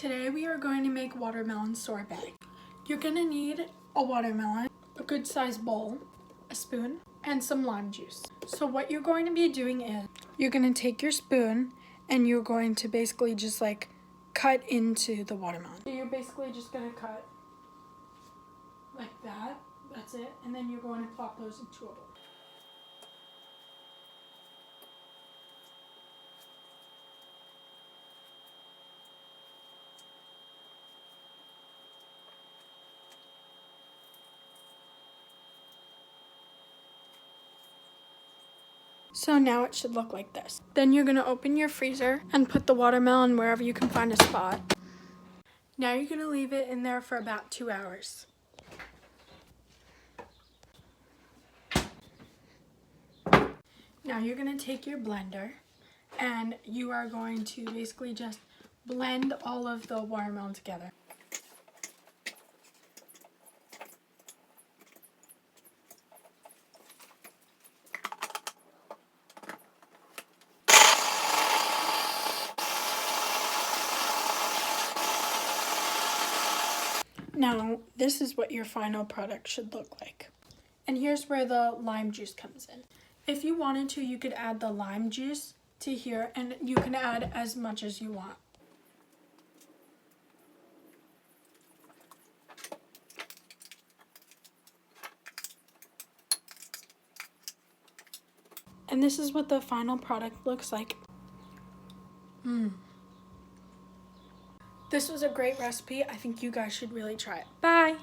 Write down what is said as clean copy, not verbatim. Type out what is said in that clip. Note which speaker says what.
Speaker 1: Today we are going to make watermelon sorbet. You're going to need a watermelon, a good sized bowl, a spoon, and some lime juice. So what you're going to be doing is you're going to take your spoon and you're going to basically just like cut into the watermelon. So you're basically just going to cut like that. That's it. And then you're going to plop those into a bowl. So now it should look like this. Then you're going to open your freezer and put the watermelon wherever you can find a spot. Now you're going to leave it in there for about 2 hours. Now you're going to take your blender and you are going to basically just blend all of the watermelon together. Now, this is what your final product should look like. And here's where the lime juice comes in. If you wanted to, you could add the lime juice to here, and you can add as much as you want. And this is what the final product looks like. This was a great recipe. I think you guys should really try it. Bye!